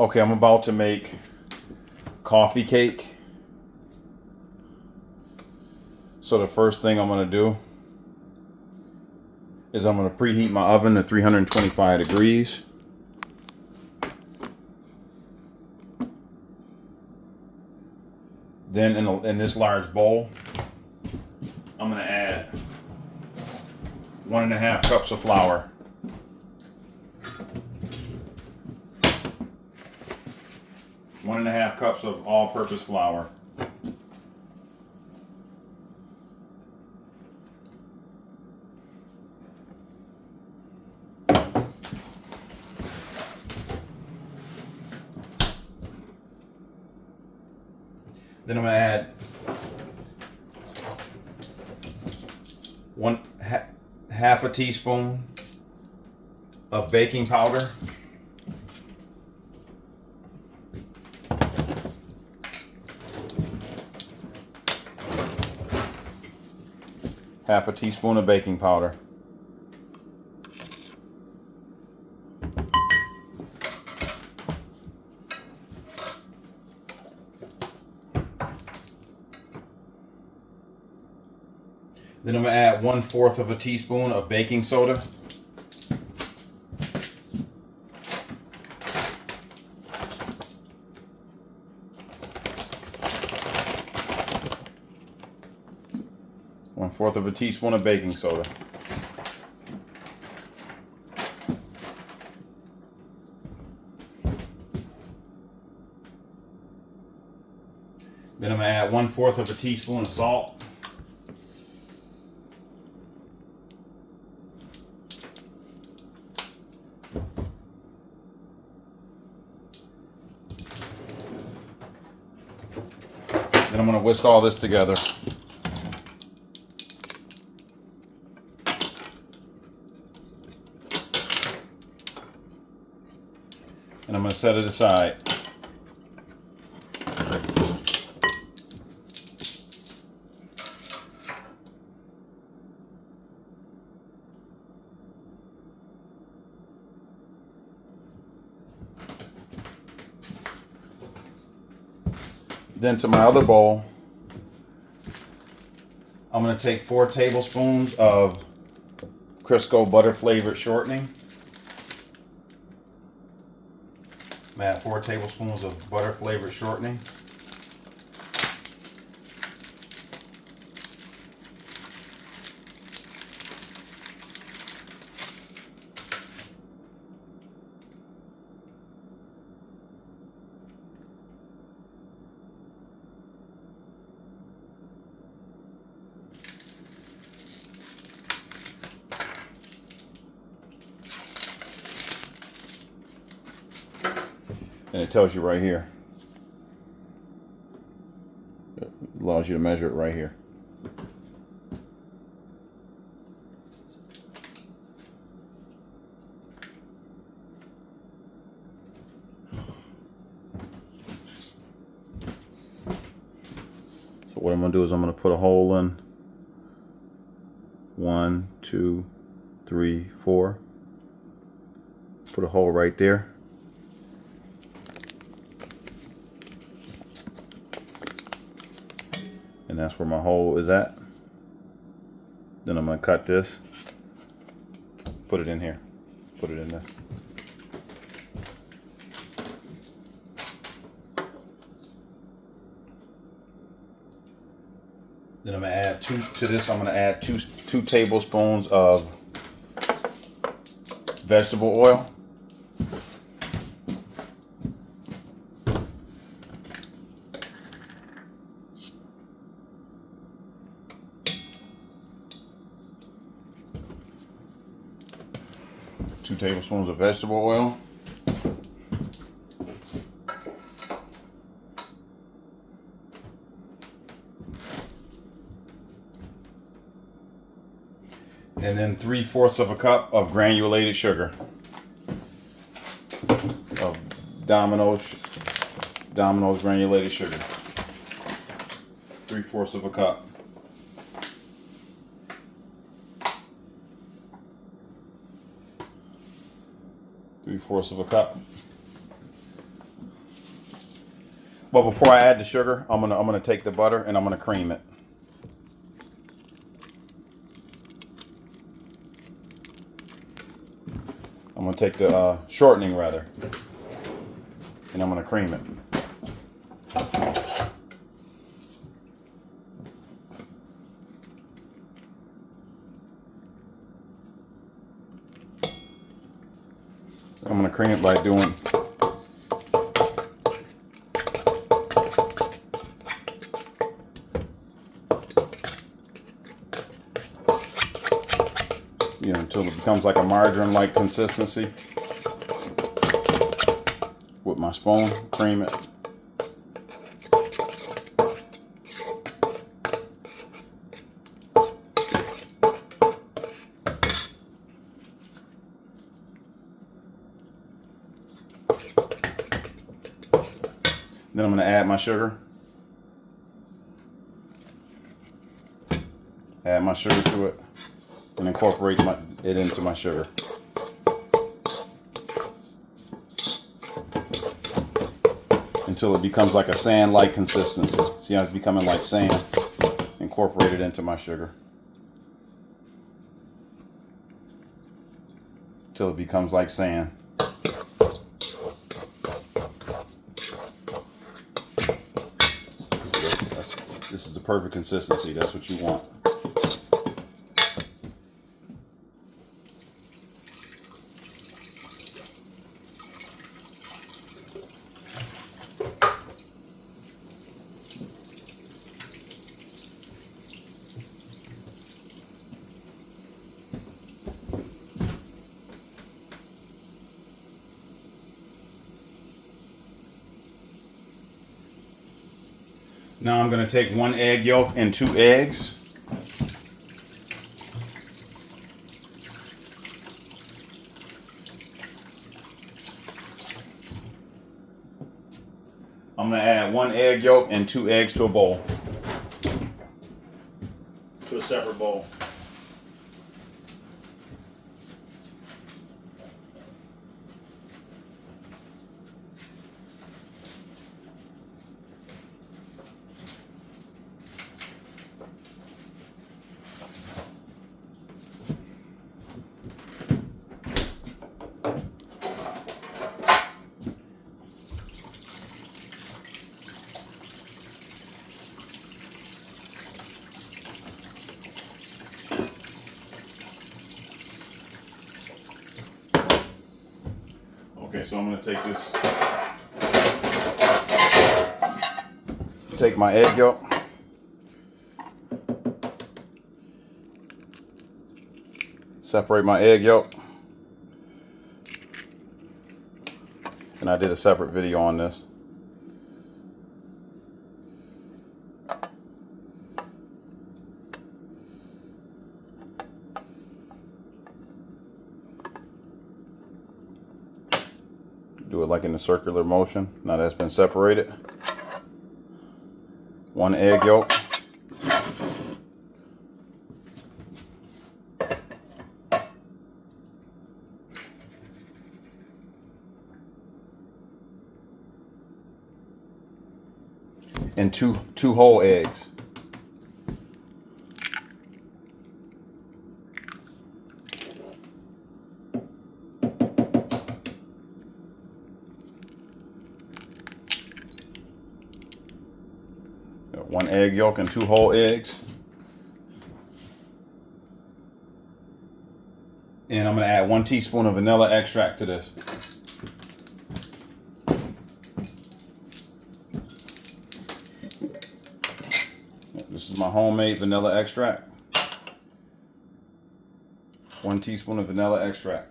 Okay, I'm about to make coffee cake. So the first thing I'm going to do is I'm going to preheat my oven to 325 degrees. Then in this large bowl, I'm going to add 1.5 cups of flour. 1.5 cups of all-purpose flour. Then I'm going to add half a teaspoon of baking powder. Half a teaspoon of baking powder. Then I'm going to add 1/4 of a teaspoon of baking soda. One-fourth of a teaspoon of baking soda. Then I'm going to add 1/4 of a teaspoon of salt. Then I'm going to whisk all this together. And I'm going to set it aside. Then to my other bowl, I'm going to take 4 tablespoons of Crisco butter flavored shortening. I'm going to add 4 tablespoons of butter flavored shortening. And it tells you right here. It allows you to measure it right here. So what I'm going to do is I'm going to put a hole in 1, 2, 3, 4. Put a hole right there. And that's where my hole is at. Then I'm going to cut this, put it in here, put it in there. Then I'm going to add to this, I'm going to add two tablespoons of vegetable oil. Two tablespoons of vegetable oil. And then 3/4 of a cup of granulated sugar. Of Domino's granulated sugar. 3/4 of a cup. Three-fourths of a cup. But before I add the sugar, I'm gonna take the butter and I'm gonna cream it. I'm gonna take the shortening rather, and I'm gonna cream it. I'm gonna cream it by doing until it becomes like a margarine-like consistency. With my spoon, cream it. Then I'm going to add my sugar. Add my sugar to it and incorporate it into my sugar. Until it becomes like a sand-like consistency. See how it's becoming like sand? Incorporate it into my sugar. Until it becomes like sand. This is the perfect consistency. That's what you want. Now I'm going to take 1 egg yolk and 2 eggs. I'm going to add 1 egg yolk and 2 eggs to a bowl. To a separate bowl. Okay, so I'm going to take this, take my egg yolk, separate my egg yolk, and I did a separate video on this. Do it like in a circular motion. Now that's been separated. 1 egg yolk. And two whole eggs. Got 1 egg yolk and 2 whole eggs. And I'm going to add 1 teaspoon of vanilla extract to this. This is my homemade vanilla extract. 1 teaspoon of vanilla extract.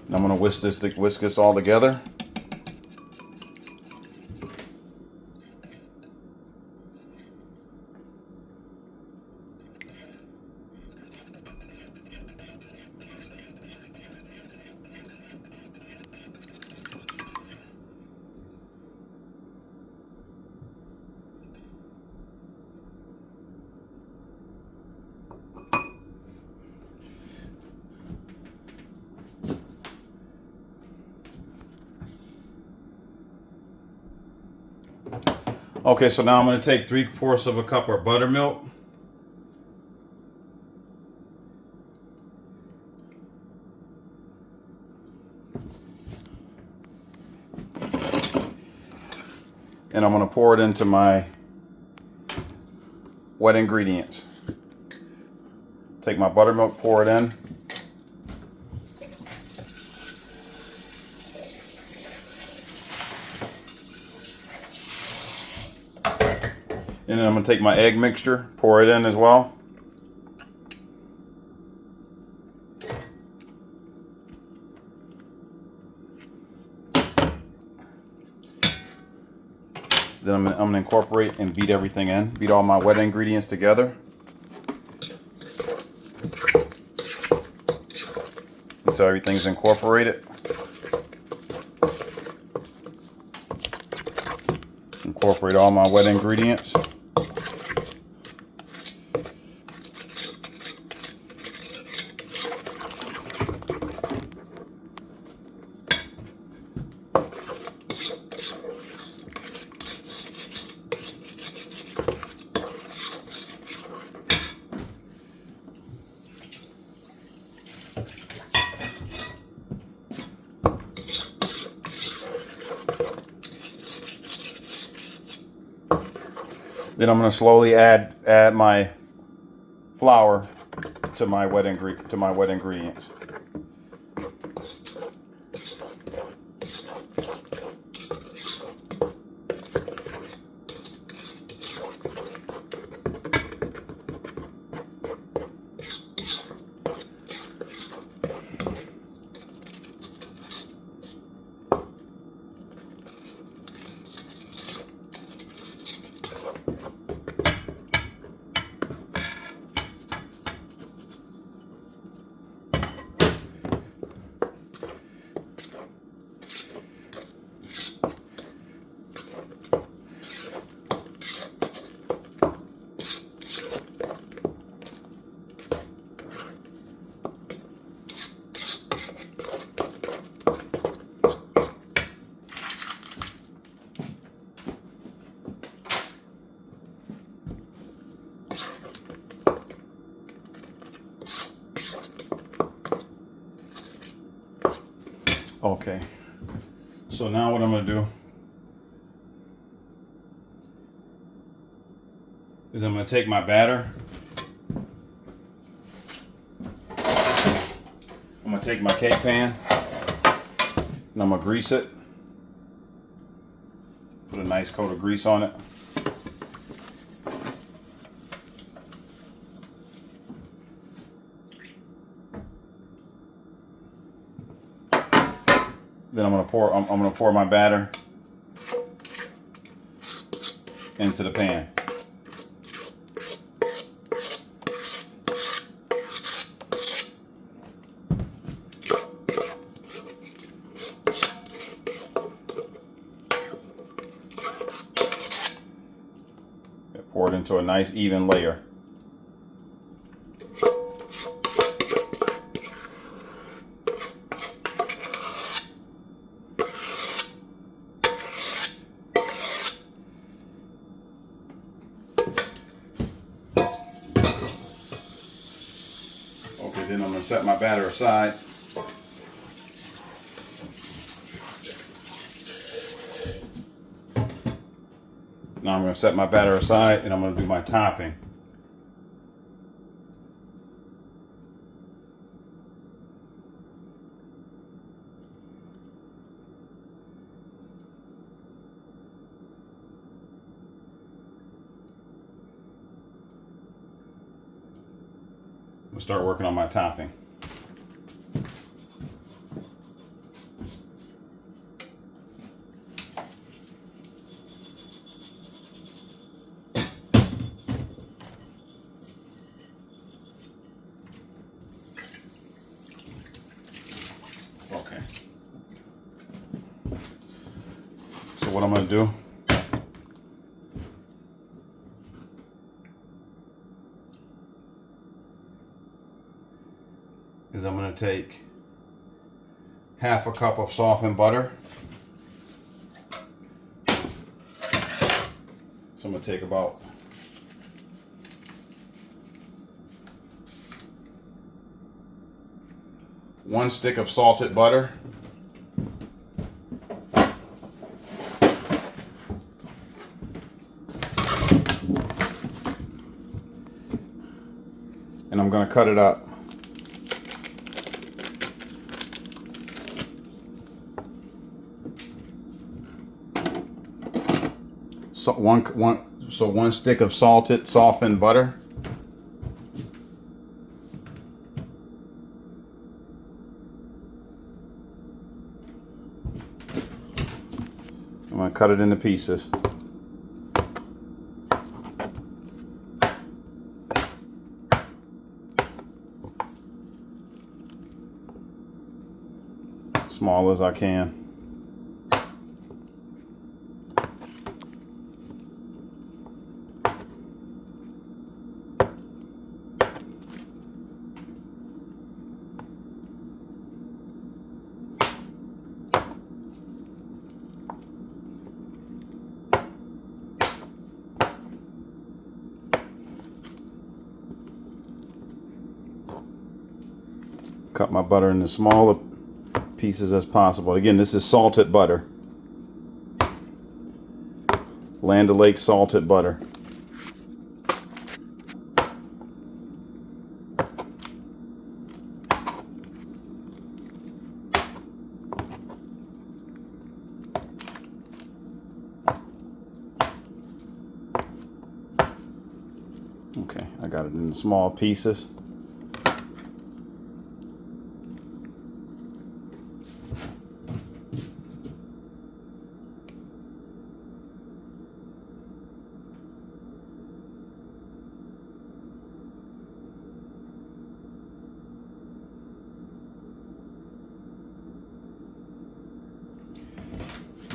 And I'm going to whisk this all together. Okay, so now I'm going to take 3/4 of a cup of buttermilk. And I'm going to pour it into my wet ingredients. Take my buttermilk, pour it in. And then I'm going to take my egg mixture, pour it in as well. Then I'm going to incorporate and beat everything in. Beat all my wet ingredients together. So everything's incorporated. Incorporate all my wet ingredients. Then I'm going to slowly add my flour to my wet ingredients. Okay, so now what I'm going to do is I'm going to take my batter. I'm going to take my cake pan and I'm going to grease it. Put a nice coat of grease on it. Then I'm gonna pour my batter into the pan. Pour it into a nice even layer. Okay, then I'm going to set my batter aside. Now I'm going to set my batter aside and I'm going to do my topping. I'm going to start working on my topping. Okay. So what I'm going to do is I'm going to take half a cup of softened butter. So I'm gonna take about one stick of salted butter. And I'm going to cut it up. So one stick of salted, softened butter. I'm going to cut it into pieces. Small as I can. Cut my butter into smaller pieces as possible. Again, this is salted butter. Land O'Lakes salted butter. Okay, I got it in small pieces.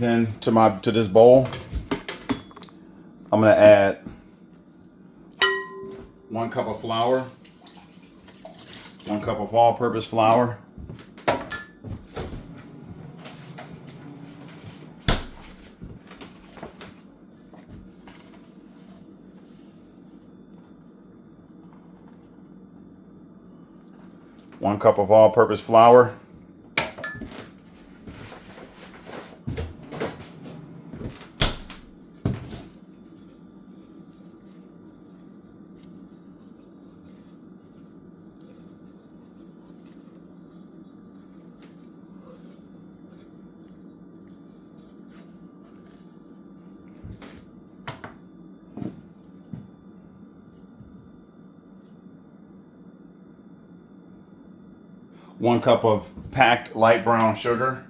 Then to this bowl, I'm gonna add 1 cup of flour, 1 cup of all-purpose flour, one cup of all-purpose flour, 1 cup of packed light brown sugar,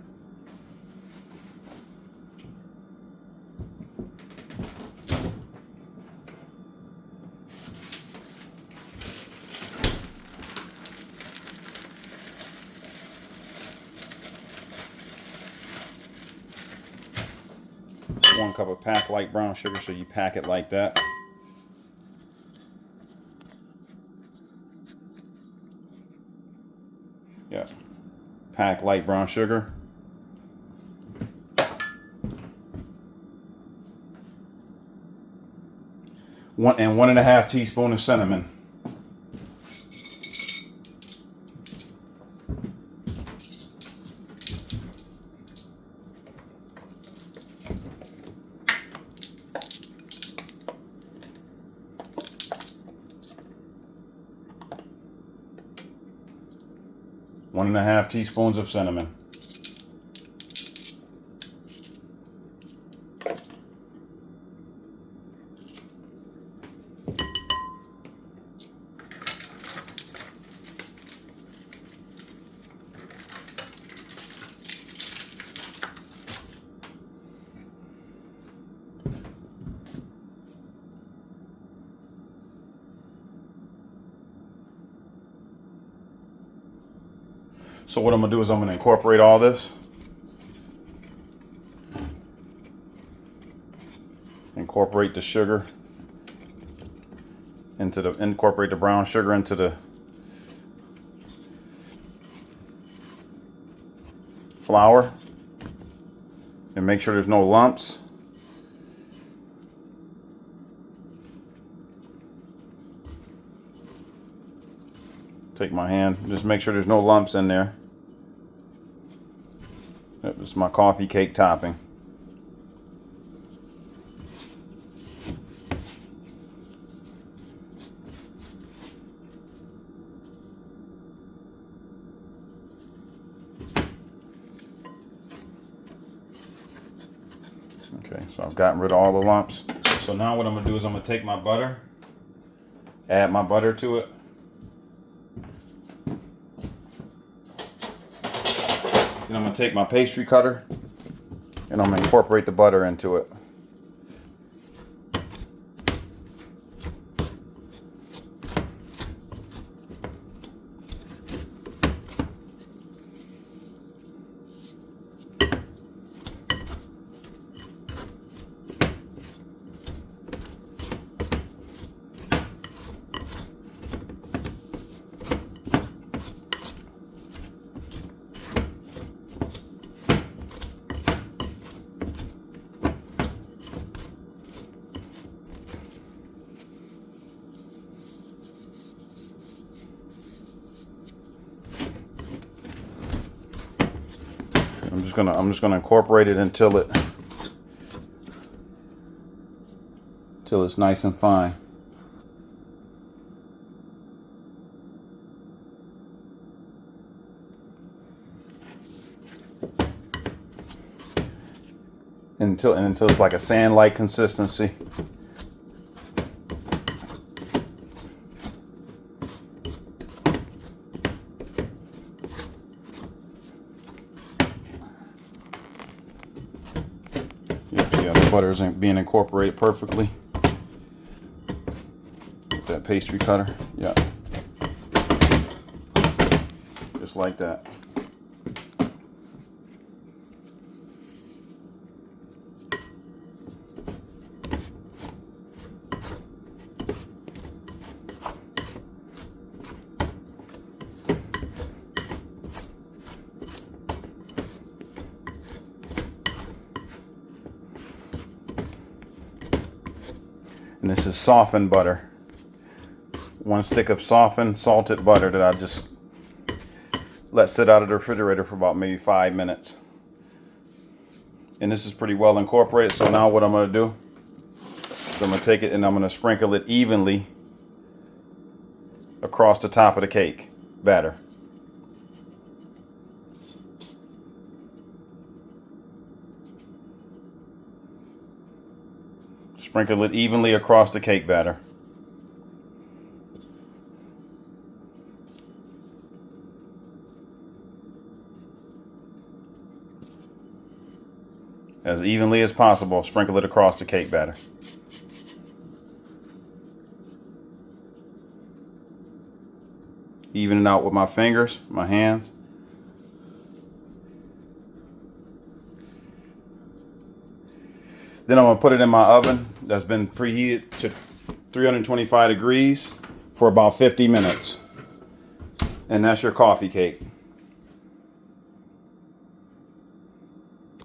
one cup of packed light brown sugar, so you pack it like that. Yeah, pack light brown sugar. One and 1.5 teaspoons of cinnamon. One and a half teaspoons of cinnamon. So what I'm gonna do is I'm gonna incorporate all this. Incorporate the sugar incorporate the brown sugar into the flour and make sure there's no lumps. Take my hand, just make sure there's no lumps in there. That was my coffee cake topping. Okay, so I've gotten rid of all the lumps. So now what I'm gonna do is I'm gonna take my butter, add my butter to it. Then I'm gonna take my pastry cutter and I'm gonna incorporate the butter into it. I'm just gonna incorporate it until it's nice and fine. Until it's like a sand-like consistency. Yeah, the butter isn't being incorporated perfectly with that pastry cutter. Yeah, just like that. And this is softened butter. 1 stick of softened, salted butter that I just let sit out of the refrigerator for about maybe 5 minutes. And this is pretty well incorporated. So now what I'm gonna do is I'm gonna take it and I'm gonna sprinkle it evenly across the top of the cake batter. Sprinkle it evenly across the cake batter. As evenly as possible, sprinkle it across the cake batter. Even it out with my fingers, my hands. Then I'm gonna put it in my oven that's been preheated to 325 degrees for about 50 minutes. And that's your coffee cake.